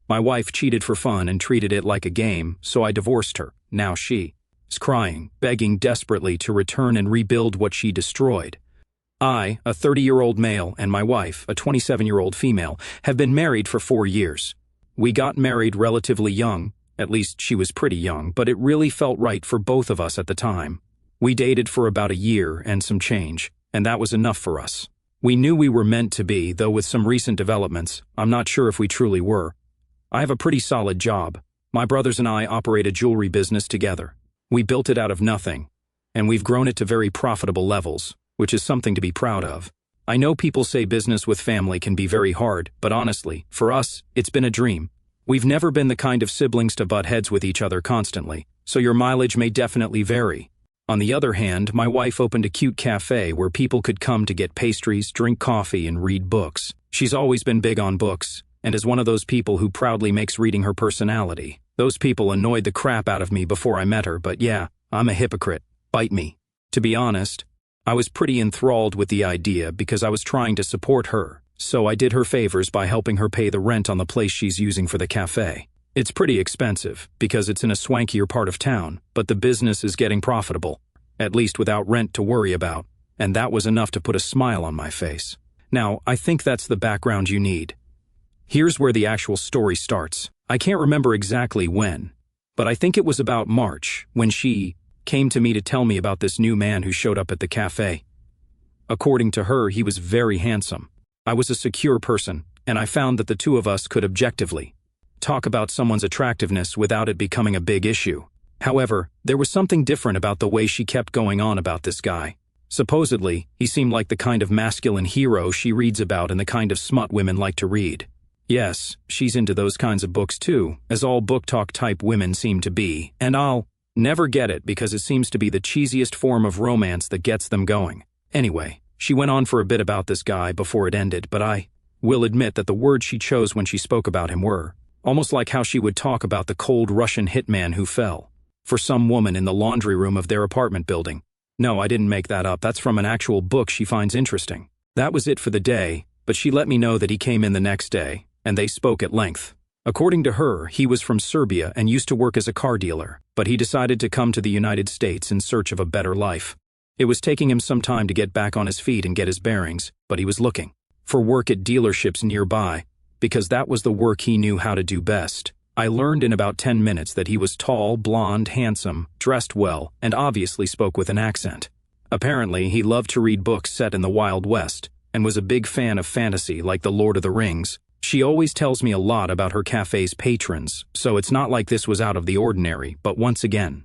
My wife cheated for fun and treated it like a game, so I divorced her. Now she is crying, begging desperately to return and rebuild what she destroyed. I, a 30-year-old male, and my wife, a 27-year-old female, have been married for 4 years. We got married relatively young, at least she was pretty young, but it really felt right for both of us at the time. We dated for about a year and some change, and that was enough for us. We knew we were meant to be, though with some recent developments, I'm not sure if we truly were. I have a pretty solid job. My brothers and I operate a jewelry business together. We built it out of nothing, and we've grown it to very profitable levels, which is something to be proud of. I know people say business with family can be very hard, but honestly, for us, it's been a dream. We've never been the kind of siblings to butt heads with each other constantly, so your mileage may definitely vary. On the other hand, my wife opened a cute cafe where people could come to get pastries, drink coffee, and read books. She's always been big on books, and is one of those people who proudly makes reading her personality. Those people annoyed the crap out of me before I met her, but yeah, I'm a hypocrite. Bite me. To be honest, I was pretty enthralled with the idea because I was trying to support her, so I did her favors by helping her pay the rent on the place she's using for the cafe. It's pretty expensive, because it's in a swankier part of town, but the business is getting profitable, at least without rent to worry about, and that was enough to put a smile on my face. Now, I think that's the background you need. Here's where the actual story starts. I can't remember exactly when, but I think it was about March, when she came to me to tell me about this new man who showed up at the cafe. According to her, he was very handsome. I was a secure person, and I found that the two of us could objectively talk about someone's attractiveness without it becoming a big issue. However, there was something different about the way she kept going on about this guy. Supposedly, he seemed like the kind of masculine hero she reads about and the kind of smut women like to read. Yes, she's into those kinds of books too, as all book talk type women seem to be, and I'll never get it because it seems to be the cheesiest form of romance that gets them going. Anyway, she went on for a bit about this guy before it ended, but I will admit that the words she chose when she spoke about him were almost like how she would talk about the cold Russian hitman who fell for some woman in the laundry room of their apartment building. No, I didn't make that up. That's from an actual book she finds interesting. That was it for the day, but she let me know that he came in the next day, and they spoke at length. According to her, he was from Serbia and used to work as a car dealer, but he decided to come to the United States in search of a better life. It was taking him some time to get back on his feet and get his bearings, but he was looking for work at dealerships nearby, because that was the work he knew how to do best. I learned in about 10 minutes that he was tall, blonde, handsome, dressed well, and obviously spoke with an accent. Apparently, he loved to read books set in the Wild West, and was a big fan of fantasy like The Lord of the Rings. She always tells me a lot about her cafe's patrons, so it's not like this was out of the ordinary, but once again,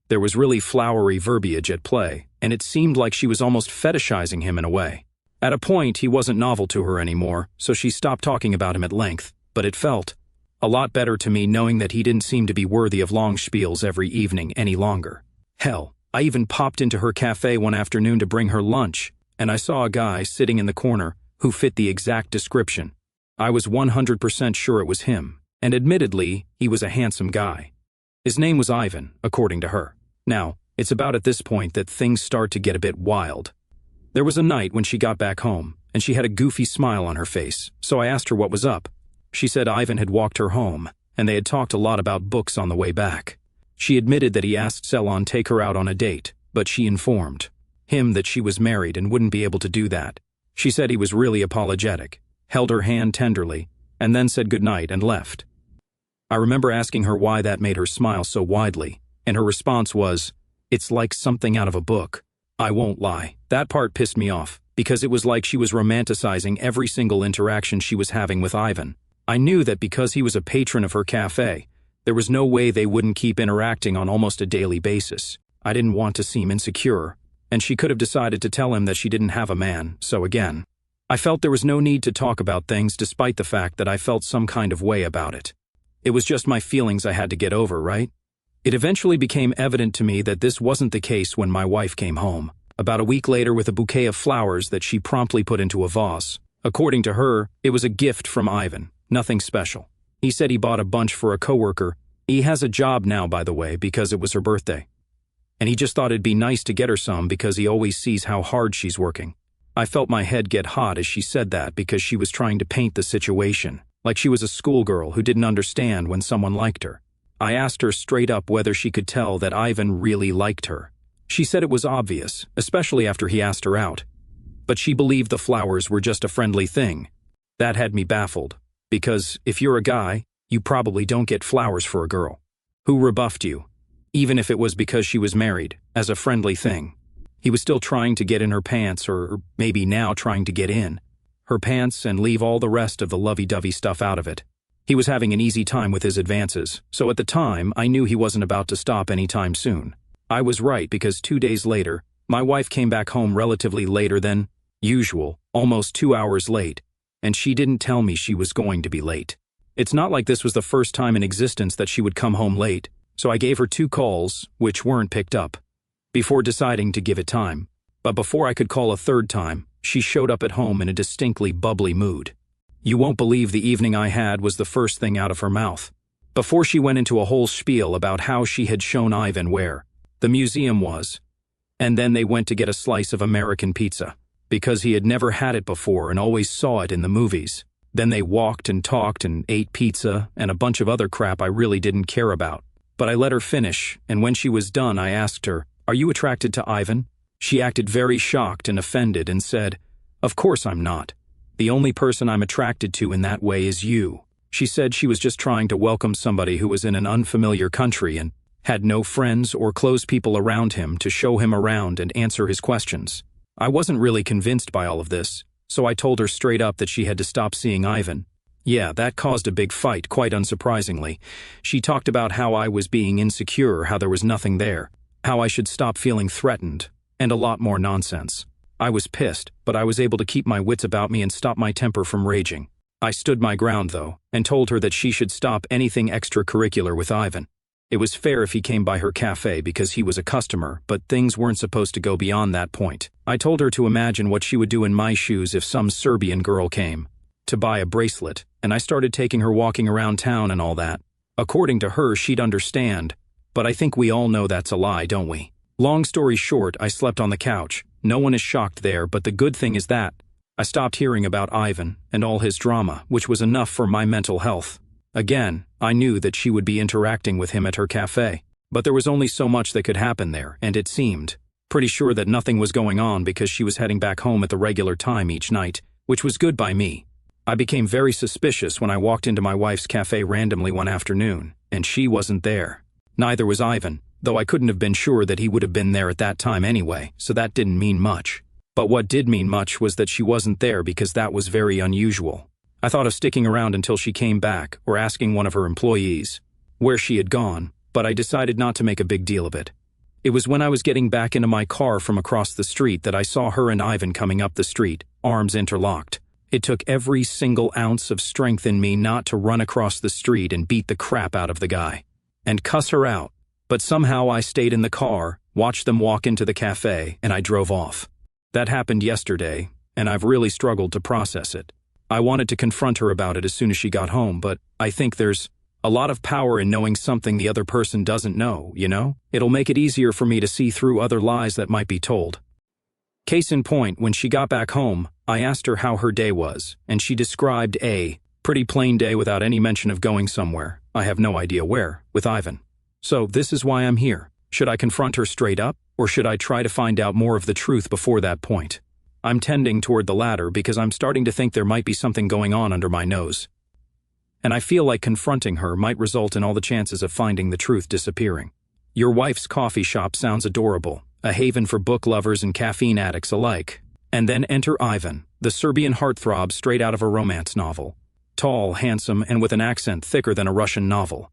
there was really flowery verbiage at play, and it seemed like she was almost fetishizing him in a way. At a point, he wasn't novel to her anymore, so she stopped talking about him at length, but it felt a lot better to me knowing that he didn't seem to be worthy of long spiels every evening any longer. Hell, I even popped into her cafe one afternoon to bring her lunch, and I saw a guy sitting in the corner who fit the exact description. I was 100% sure it was him, and admittedly, he was a handsome guy. His name was Ivan, according to her. Now, it's about at this point that things start to get a bit wild. There was a night when she got back home, and she had a goofy smile on her face, so I asked her what was up. She said Ivan had walked her home, and they had talked a lot about books on the way back. She admitted that he asked Selon take her out on a date, but she informed him that she was married and wouldn't be able to do that. She said he was really apologetic, held her hand tenderly, and then said goodnight and left. I remember asking her why that made her smile so widely, and her response was, "It's like something out of a book." I won't lie, that part pissed me off, because it was like she was romanticizing every single interaction she was having with Ivan. I knew that because he was a patron of her cafe, there was no way they wouldn't keep interacting on almost a daily basis. I didn't want to seem insecure, and she could have decided to tell him that she didn't have a man, so again, I felt there was no need to talk about things despite the fact that I felt some kind of way about it. It was just my feelings I had to get over, right? It eventually became evident to me that this wasn't the case when my wife came home, about a week later with a bouquet of flowers that she promptly put into a vase. According to her, it was a gift from Ivan, nothing special. He said he bought a bunch for a coworker. He has a job now, by the way, because it was her birthday. And he just thought it'd be nice to get her some because he always sees how hard she's working. I felt my head get hot as she said that because she was trying to paint the situation like she was a schoolgirl who didn't understand when someone liked her. I asked her straight up whether she could tell that Ivan really liked her. She said it was obvious, especially after he asked her out. But she believed the flowers were just a friendly thing. That had me baffled, because if you're a guy, you probably don't get flowers for a girl. Who rebuffed you? Even if it was because she was married, as a friendly thing. He was still trying to get in her pants, or maybe now trying to get in her pants and leave all the rest of the lovey-dovey stuff out of it. He was having an easy time with his advances, so at the time, I knew he wasn't about to stop anytime soon. I was right because 2 days later, my wife came back home relatively later than usual, almost 2 hours late, and she didn't tell me she was going to be late. It's not like this was the first time in existence that she would come home late, so I gave her 2 calls, which weren't picked up, before deciding to give it time. But before I could call a 3rd time, she showed up at home in a distinctly bubbly mood. You won't believe the evening I had was the first thing out of her mouth. Before she went into a whole spiel about how she had shown Ivan where the museum was, and then they went to get a slice of American pizza, because he had never had it before and always saw it in the movies. Then they walked and talked and ate pizza and a bunch of other crap I really didn't care about. But I let her finish, and when she was done I asked her, "Are you attracted to Ivan?" She acted very shocked and offended and said, "Of course I'm not. The only person I'm attracted to in that way is you." She said she was just trying to welcome somebody who was in an unfamiliar country and had no friends or close people around him to show him around and answer his questions. I wasn't really convinced by all of this, so I told her straight up that she had to stop seeing Ivan. Yeah, that caused a big fight, quite unsurprisingly. She talked about how I was being insecure, how there was nothing there, how I should stop feeling threatened, and a lot more nonsense. I was pissed, but I was able to keep my wits about me and stop my temper from raging. I stood my ground, though, and told her that she should stop anything extracurricular with Ivan. It was fair if he came by her cafe because he was a customer, but things weren't supposed to go beyond that point. I told her to imagine what she would do in my shoes if some Serbian girl came to buy a bracelet, and I started taking her walking around town and all that. According to her, she'd understand, but I think we all know that's a lie, don't we? Long story short, I slept on the couch. No one is shocked there, but the good thing is that I stopped hearing about Ivan and all his drama, which was enough for my mental health. Again, I knew that she would be interacting with him at her cafe, but there was only so much that could happen there, and it seemed pretty sure that nothing was going on because she was heading back home at the regular time each night, which was good by me. I became very suspicious when I walked into my wife's cafe randomly one afternoon, and she wasn't there. Neither was Ivan, though I couldn't have been sure that he would have been there at that time anyway, so that didn't mean much. But what did mean much was that she wasn't there because that was very unusual. I thought of sticking around until she came back or asking one of her employees where she had gone, but I decided not to make a big deal of it. It was when I was getting back into my car from across the street that I saw her and Ivan coming up the street, arms interlocked. It took every single ounce of strength in me not to run across the street and beat the crap out of the guy and cuss her out, but somehow I stayed in the car, watched them walk into the cafe, and I drove off. That happened yesterday, and I've really struggled to process it. I wanted to confront her about it as soon as she got home, but I think there's a lot of power in knowing something the other person doesn't know, you know? It'll make it easier for me to see through other lies that might be told. Case in point, when she got back home, I asked her how her day was, and she described a pretty plain day without any mention of going somewhere, I have no idea where, with Ivan. So this is why I'm here. Should I confront her straight up, or should I try to find out more of the truth before that point? I'm tending toward the latter because I'm starting to think there might be something going on under my nose. And I feel like confronting her might result in all the chances of finding the truth disappearing. Your wife's coffee shop sounds adorable, a haven for book lovers and caffeine addicts alike. And then enter Ivan, the Serbian heartthrob straight out of a romance novel. Tall, handsome, and with an accent thicker than a Russian novel.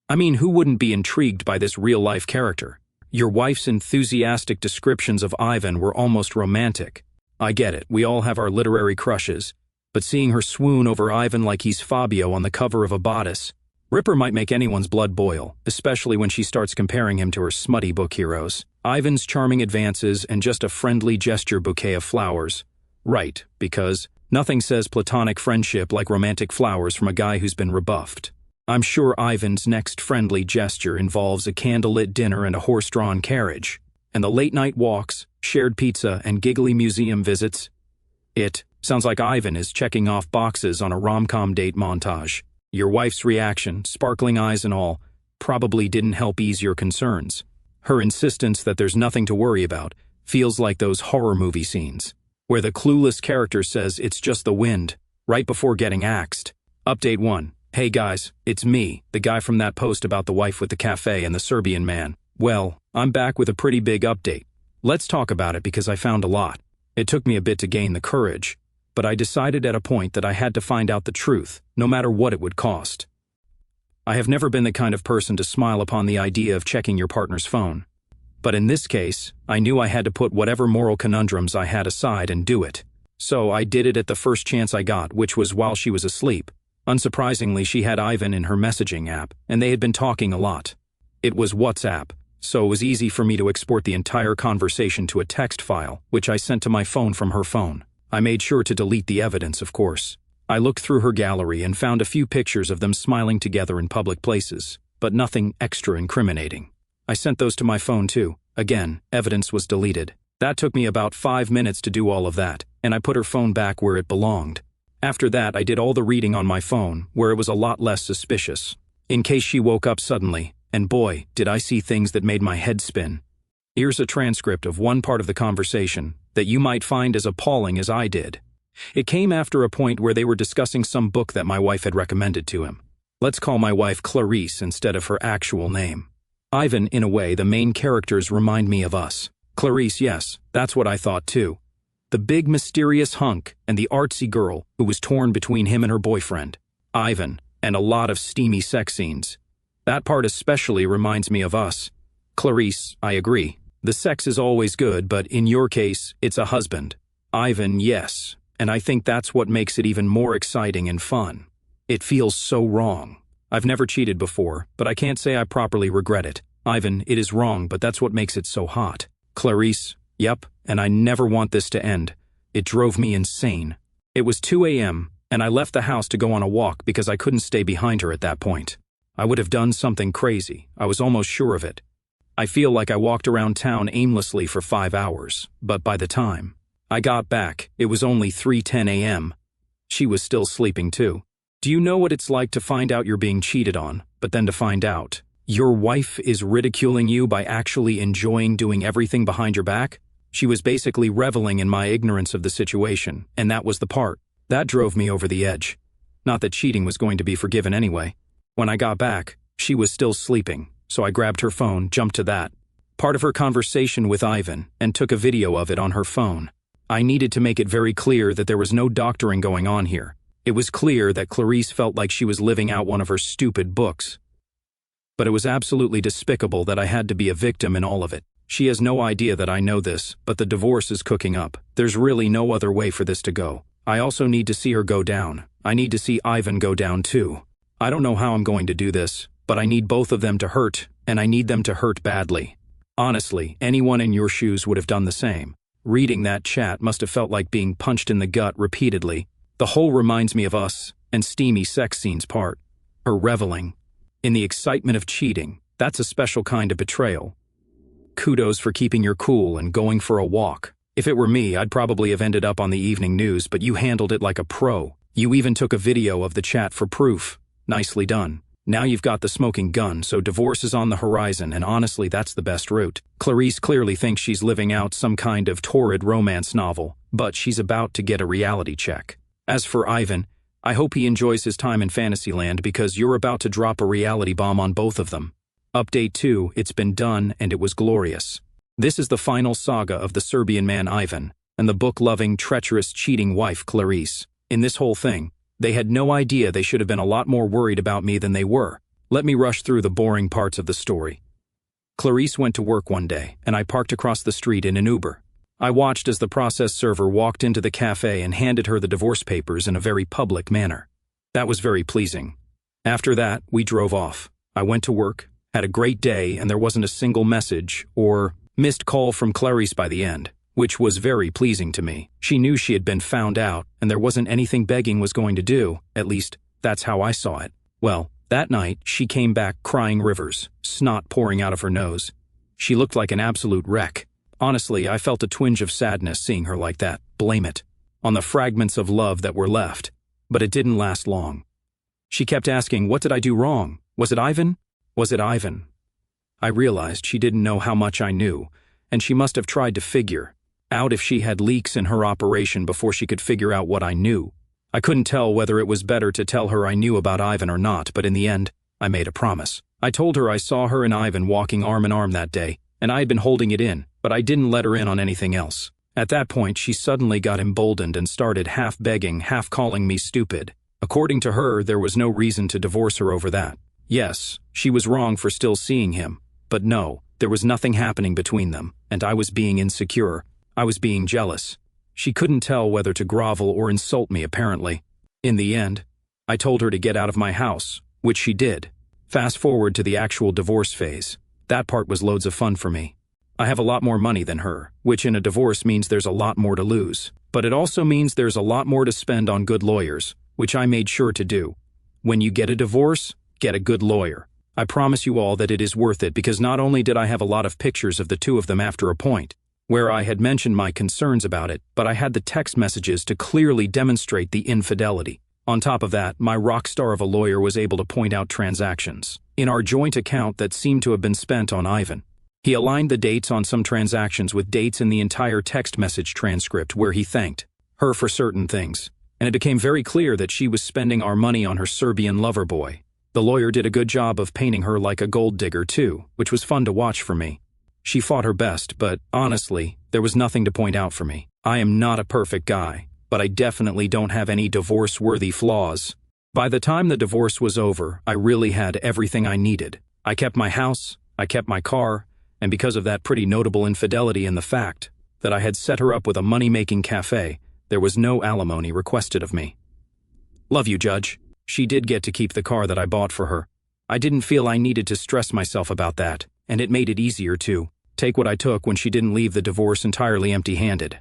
I mean, who wouldn't be intrigued by this real-life character? Your wife's enthusiastic descriptions of Ivan were almost romantic. I get it, we all have our literary crushes, but seeing her swoon over Ivan like he's Fabio on the cover of a bodice, Ripper might make anyone's blood boil, especially when she starts comparing him to her smutty book heroes. Ivan's charming advances and just a friendly gesture bouquet of flowers. Right, because nothing says platonic friendship like romantic flowers from a guy who's been rebuffed. I'm sure Ivan's next friendly gesture involves a candlelit dinner and a horse-drawn carriage, and the late-night walks, shared pizza, and giggly museum visits. It Sounds like Ivan is checking off boxes on a rom-com date montage. Your wife's reaction, sparkling eyes and all, probably didn't help ease your concerns. Her insistence that there's nothing to worry about feels like those horror movie scenes, where the clueless character says it's just the wind, right before getting axed. Update 1. Hey guys, it's me, the guy from that post about the wife with the cafe and the Serbian man. Well, I'm back with a pretty big update. Let's talk about it because I found a lot. It took me a bit to gain the courage, but I decided at a point that I had to find out the truth, no matter what it would cost. I have never been the kind of person to smile upon the idea of checking your partner's phone. But in this case, I knew I had to put whatever moral conundrums I had aside and do it. So I did it at the first chance I got, which was while she was asleep. Unsurprisingly, she had Ivan in her messaging app, and they had been talking a lot. It was WhatsApp, so it was easy for me to export the entire conversation to a text file, which I sent to my phone from her phone. I made sure to delete the evidence, of course. I looked through her gallery and found a few pictures of them smiling together in public places, but nothing extra incriminating. I sent those to my phone too. Again, evidence was deleted. That took me about 5 minutes to do all of that, and I put her phone back where it belonged. After that, I did all the reading on my phone, where it was a lot less suspicious. In case she woke up suddenly, and boy, did I see things that made my head spin. Here's a transcript of one part of the conversation that you might find as appalling as I did. It came after a point where they were discussing some book that my wife had recommended to him. Let's call my wife Clarice instead of her actual name. Ivan, in a way, the main characters remind me of us. Clarice, yes, that's what I thought too. The big mysterious hunk and the artsy girl who was torn between him and her boyfriend. Ivan, and a lot of steamy sex scenes. That part especially reminds me of us. Clarice, I agree. The sex is always good, but in your case, it's a husband. Ivan, yes. And I think that's what makes it even more exciting and fun. It feels so wrong. I've never cheated before, but I can't say I properly regret it. Ivan, it is wrong, but that's what makes it so hot. Clarice, yep, and I never want this to end. It drove me insane. It was 2 a.m., and I left the house to go on a walk because I couldn't stay behind her at that point. I would have done something crazy. I was almost sure of it. I feel like I walked around town aimlessly for 5 hours, but by the time I got back, it was only 3:10 a.m. She was still sleeping too. Do you know what it's like to find out you're being cheated on, but then to find out your wife is ridiculing you by actually enjoying doing everything behind your back? She was basically reveling in my ignorance of the situation, and that was the part that drove me over the edge. Not that cheating was going to be forgiven anyway. When I got back, she was still sleeping, so I grabbed her phone, jumped to that part of her conversation with Ivan, and took a video of it on her phone. I needed to make it very clear that there was no doctoring going on here. It was clear that Clarice felt like she was living out one of her stupid books. But it was absolutely despicable that I had to be a victim in all of it. She has no idea that I know this, but the divorce is cooking up. There's really no other way for this to go. I also need to see her go down. I need to see Ivan go down too. I don't know how I'm going to do this, but I need both of them to hurt, and I need them to hurt badly. Honestly, anyone in your shoes would have done the same. Reading that chat must have felt like being punched in the gut repeatedly. The whole reminds me of us, and steamy sex scenes part. Her reveling in the excitement of cheating. That's a special kind of betrayal. Kudos for keeping your cool and going for a walk. If it were me, I'd probably have ended up on the evening news, but you handled it like a pro. You even took a video of the chat for proof. Nicely done. Now you've got the smoking gun, so divorce is on the horizon, and honestly, that's the best route. Clarice clearly thinks she's living out some kind of torrid romance novel, but she's about to get a reality check. As for Ivan, I hope he enjoys his time in Fantasyland because you're about to drop a reality bomb on both of them. Update 2, it's been done, and it was glorious. This is the final saga of the Serbian man Ivan, and the book-loving, treacherous, cheating wife Clarice. In this whole thing, they had no idea they should have been a lot more worried about me than they were. Let me rush through the boring parts of the story. Clarice went to work one day, and I parked across the street in an Uber. I watched as the process server walked into the cafe and handed her the divorce papers in a very public manner. That was very pleasing. After that, we drove off. I went to work, had a great day, and there wasn't a single message or missed call from Clarice by the end, which was very pleasing to me. She knew she had been found out, and there wasn't anything begging was going to do. At least, that's how I saw it. Well, that night, she came back crying rivers, snot pouring out of her nose. She looked like an absolute wreck. Honestly, I felt a twinge of sadness seeing her like that. Blame it on the fragments of love that were left, but it didn't last long. She kept asking, what did I do wrong? Was it Ivan? Was it Ivan? I realized she didn't know how much I knew, and she must have tried to figure out if she had leaks in her operation before she could figure out what I knew. I couldn't tell whether it was better to tell her I knew about Ivan or not, but in the end, I made a promise. I told her I saw her and Ivan walking arm in arm that day, and I had been holding it in, but I didn't let her in on anything else. At that point, she suddenly got emboldened and started half begging, half calling me stupid. According to her, there was no reason to divorce her over that. Yes, she was wrong for still seeing him, but no, there was nothing happening between them, and I was being insecure. I was being jealous. She couldn't tell whether to grovel or insult me, apparently. In the end, I told her to get out of my house, which she did. Fast forward to the actual divorce phase. That part was loads of fun for me. I have a lot more money than her, which in a divorce means there's a lot more to lose. But it also means there's a lot more to spend on good lawyers, which I made sure to do. When you get a divorce, get a good lawyer. I promise you all that it is worth it, because not only did I have a lot of pictures of the two of them after a point, where I had mentioned my concerns about it, but I had the text messages to clearly demonstrate the infidelity. On top of that, my rock star of a lawyer was able to point out transactions in our joint account that seemed to have been spent on Ivan. He aligned the dates on some transactions with dates in the entire text message transcript where he thanked her for certain things, and it became very clear that she was spending our money on her Serbian lover boy. The lawyer did a good job of painting her like a gold digger too, which was fun to watch for me. She fought her best, but honestly, there was nothing to point out for me. I am not a perfect guy, but I definitely don't have any divorce-worthy flaws. By the time the divorce was over, I really had everything I needed. I kept my house, I kept my car, and because of that pretty notable infidelity and the fact that I had set her up with a money-making cafe, there was no alimony requested of me. Love you, Judge. She did get to keep the car that I bought for her. I didn't feel I needed to stress myself about that, and it made it easier to take what I took when she didn't leave the divorce entirely empty-handed.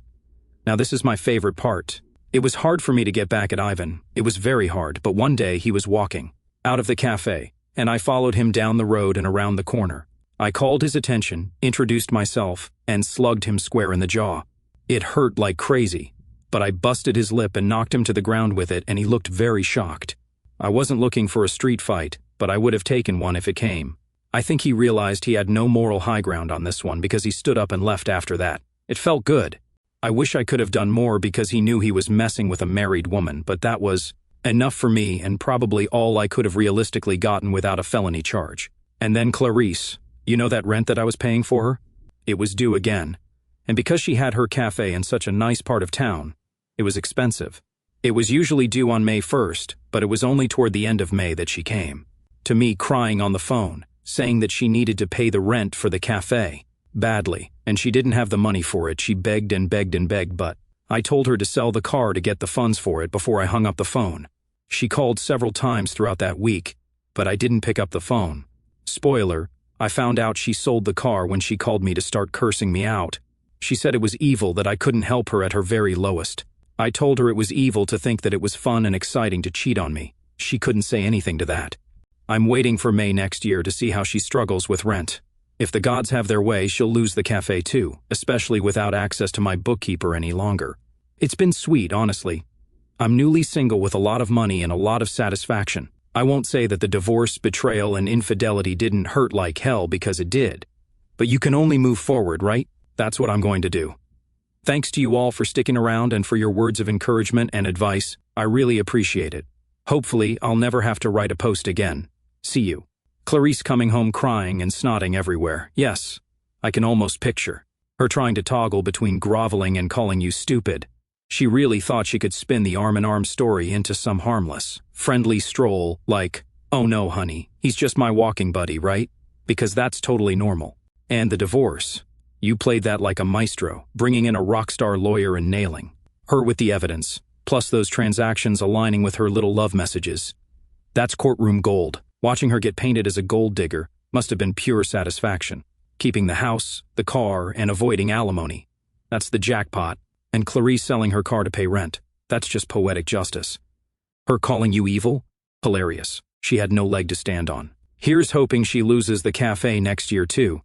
Now this is my favorite part. It was hard for me to get back at Ivan. It was very hard, but one day he was walking out of the cafe, and I followed him down the road and around the corner. I called his attention, introduced myself, and slugged him square in the jaw. It hurt like crazy, but I busted his lip and knocked him to the ground with it, and he looked very shocked. I wasn't looking for a street fight, but I would have taken one if it came. I think he realized he had no moral high ground on this one because he stood up and left after that. It felt good. I wish I could have done more because he knew he was messing with a married woman, but that was enough for me and probably all I could have realistically gotten without a felony charge. And then Clarice, you know that rent that I was paying for her? It was due again. And because she had her cafe in such a nice part of town, it was expensive. It was usually due on May 1st, but it was only toward the end of May that she came to me crying on the phone, saying that she needed to pay the rent for the cafe badly, and she didn't have the money for it. She begged and begged and begged, but I told her to sell the car to get the funds for it before I hung up the phone. She called several times throughout that week, but I didn't pick up the phone. Spoiler, I found out she sold the car when she called me to start cursing me out. She said it was evil that I couldn't help her at her very lowest. I told her it was evil to think that it was fun and exciting to cheat on me. She couldn't say anything to that. I'm waiting for May next year to see how she struggles with rent. If the gods have their way, she'll lose the cafe too, especially without access to my bookkeeper any longer. It's been sweet, honestly. I'm newly single with a lot of money and a lot of satisfaction. I won't say that the divorce, betrayal, and infidelity didn't hurt like hell, because it did. But you can only move forward, right? That's what I'm going to do. Thanks to you all for sticking around and for your words of encouragement and advice. I really appreciate it. Hopefully, I'll never have to write a post again. See you. Clarice coming home crying and snotting everywhere. Yes, I can almost picture her trying to toggle between groveling and calling you stupid. She really thought she could spin the arm-in-arm story into some harmless, friendly stroll like, oh no, honey, he's just my walking buddy, right? Because that's totally normal. And the divorce. You played that like a maestro, bringing in a rock star lawyer and nailing her with the evidence, plus those transactions aligning with her little love messages. That's courtroom gold. Watching her get painted as a gold digger must have been pure satisfaction. Keeping the house, the car, and avoiding alimony. That's the jackpot. And Clarice selling her car to pay rent. That's just poetic justice. Her calling you evil? Hilarious. She had no leg to stand on. Here's hoping she loses the cafe next year too.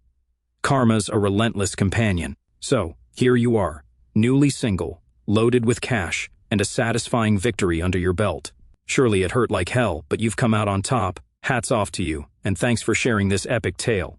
Karma's a relentless companion. So, here you are, newly single, loaded with cash, and a satisfying victory under your belt. Surely it hurt like hell, but you've come out on top. Hats off to you, and thanks for sharing this epic tale.